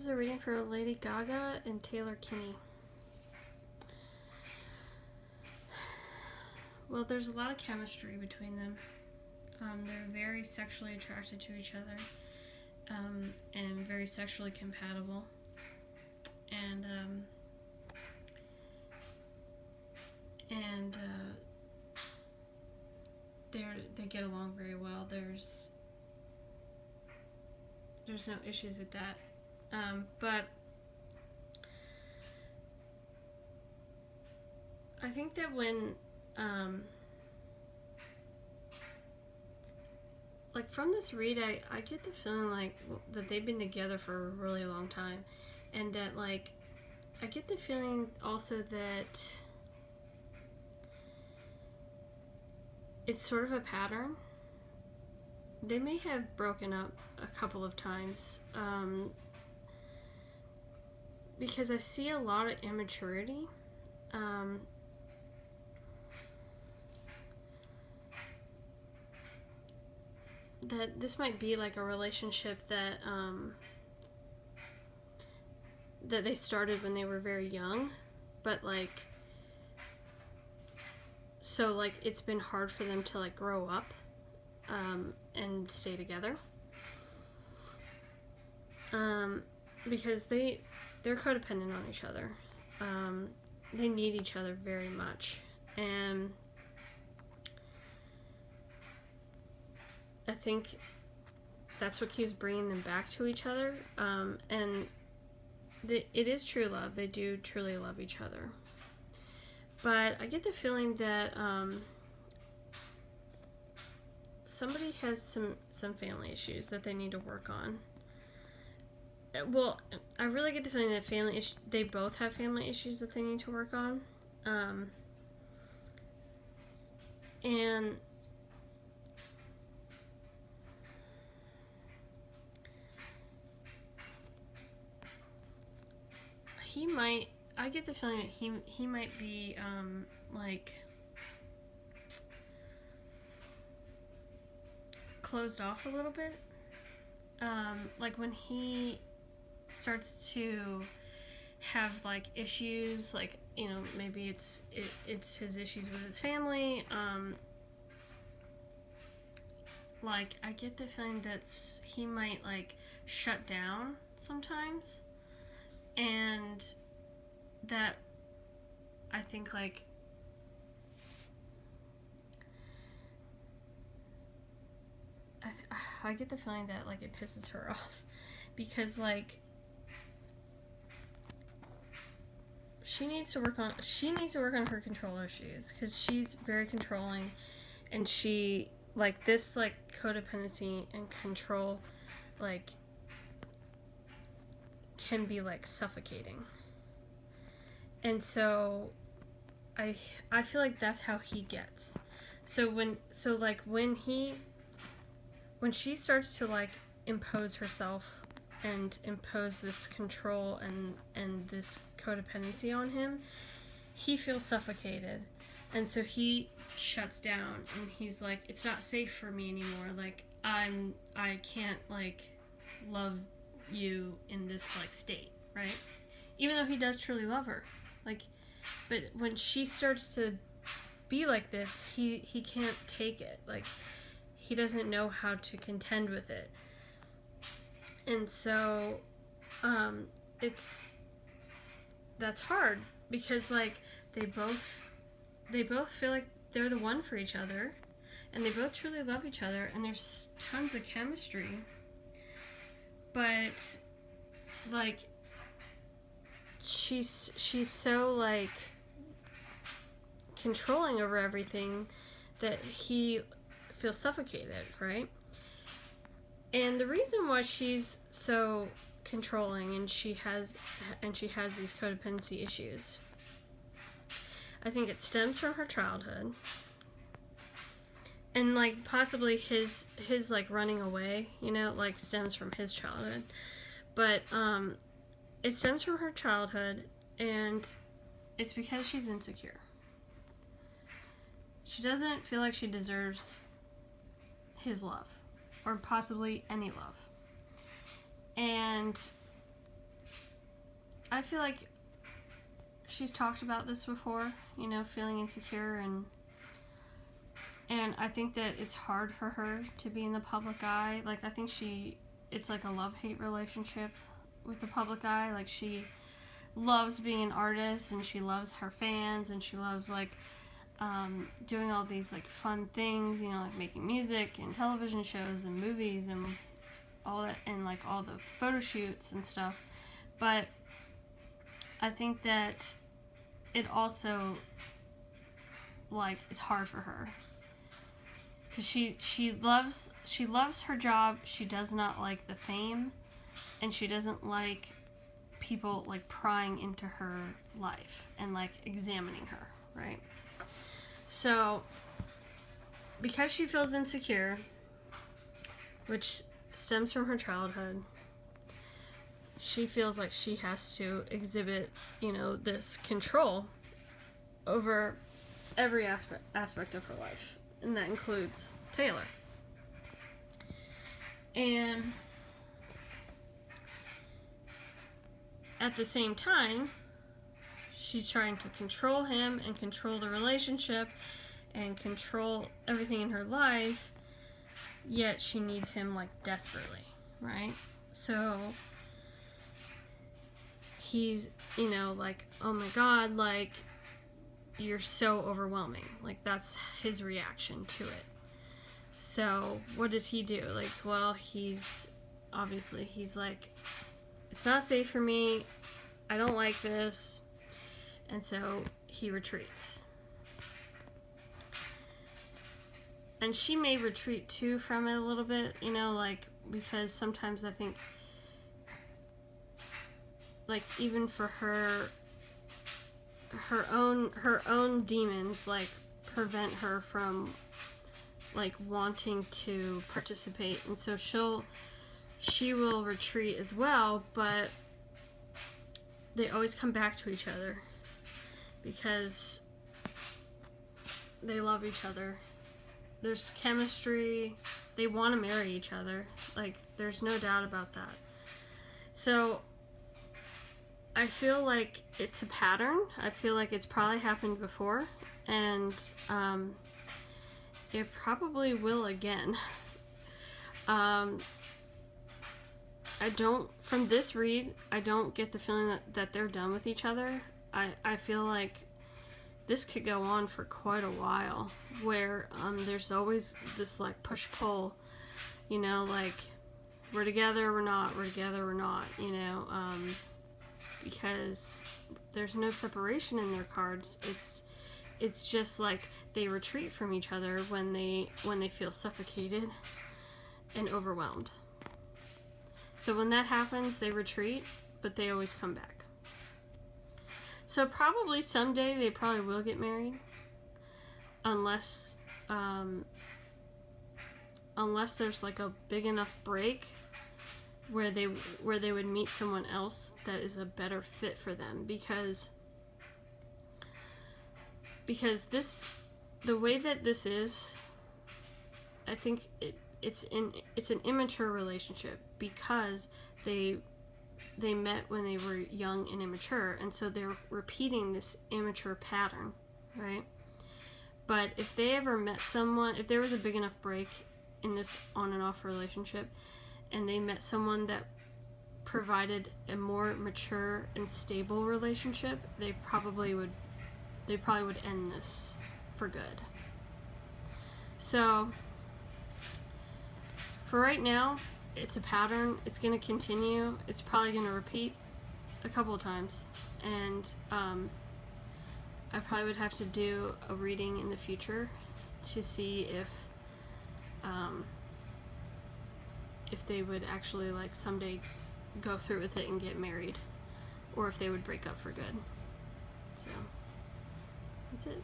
This is a reading for Lady Gaga and Taylor Kinney. Well, there's a lot of chemistry between them. They're very sexually attracted to each other, and very sexually compatible. And they get along very well. There's no issues with that. But I think that when like from this read, I get the feeling like that they've been together for a really long time, and that like I get the feeling also that it's sort of a pattern. They may have broken up a couple of times, because I see a lot of immaturity. That this might be like a relationship that that they started when they were very young, but like so like it's been hard for them to like grow up and stay together, because they're codependent on each other. They need each other very much, and I think that's what keeps bringing them back to each other. And it is true love. They do truly love each other. But I get the feeling that somebody has some family issues that they need to work on. Well, I really get the feeling that they both have family issues that they need to work on. And I get the feeling that he might be like closed off a little bit. Like when he starts to have like issues, like, you know, maybe it's his issues with his family. Like I get the feeling that he might like shut down sometimes. And that I think like I get the feeling that like it pisses her off, because like she needs to work on her control issues, because she's very controlling, and she like this like codependency and control like can be like suffocating. And so I feel like that's how he gets. So when she starts to like impose herself and impose this control and this codependency on him, he feels suffocated. And so he shuts down, and he's like, it's not safe for me anymore. Like I can't like love you in this like state, right? Even though he does truly love her, like, but when she starts to be like this, he can't take it. Like he doesn't know how to contend with it, and so that's hard, because like they both feel like they're the one for each other, and they both truly love each other, and there's tons of chemistry. But like she's so like controlling over everything that he feels suffocated, right? And the reason why she's so controlling and she has these codependency issues, I think it stems from her childhood, and like possibly his like running away, you know, like stems from his childhood. But it stems from her childhood, and it's because she's insecure. She doesn't feel like she deserves his love, or possibly any love. And I feel like she's talked about this before, you know, feeling insecure, and I think that it's hard for her to be in the public eye. Like, I think it's like a love-hate relationship with the public eye. Like, she loves being an artist, and she loves her fans, and she loves, like, doing all these, like, fun things, you know, like making music and television shows and movies and all that, and, like, all the photo shoots and stuff. But I think that it also, like, is hard for her. Because she loves her job. She does not like the fame, and she doesn't like people, like, prying into her life and, like, examining her, right? So, because she feels insecure, which stems from her childhood, she feels like she has to exhibit, you know, this control over every aspect of her life. And that includes Taylor. And at the same time, she's trying to control him and control the relationship and control everything in her life, yet she needs him, like, desperately, right? So he's, you know, like, oh my God, like, you're so overwhelming. Like, that's his reaction to it. So what does he do? Like, well, he's like, it's not safe for me. I don't like this. And so he retreats. And she may retreat too from it a little bit, you know, like, because sometimes I think, like, even for her own demons, like, prevent her from, like, wanting to participate, and so she will retreat as well, but they always come back to each other because they love each other. There's chemistry. They want to marry each other. Like, there's no doubt about that. So I feel like it's a pattern. I feel like it's probably happened before, and it probably will again. From this read, I don't get the feeling that they're done with each other. I feel like this could go on for quite a while, where there's always this, like, push-pull, you know, like, we're together, we're not, we're together, we're not, you know, because there's no separation in their cards. It's just like they retreat from each other when they feel suffocated and overwhelmed. So when that happens, they retreat, but they always come back. So probably someday they probably will get married, unless there's, like, a big enough break where they would meet someone else that is a better fit for them, because the way that this is, I think it's an immature relationship, because they met when they were young and immature, and so they're repeating this immature pattern, right? But if they ever met someone, if there was a big enough break in this on and off relationship, and they met someone that provided a more mature and stable relationship, they probably would end this for good. So for right now, it's a pattern. It's going to continue. It's probably going to repeat a couple of times, and I probably would have to do a reading in the future to see if they would actually, like, someday go through with it and get married, or if they would break up for good. So that's it.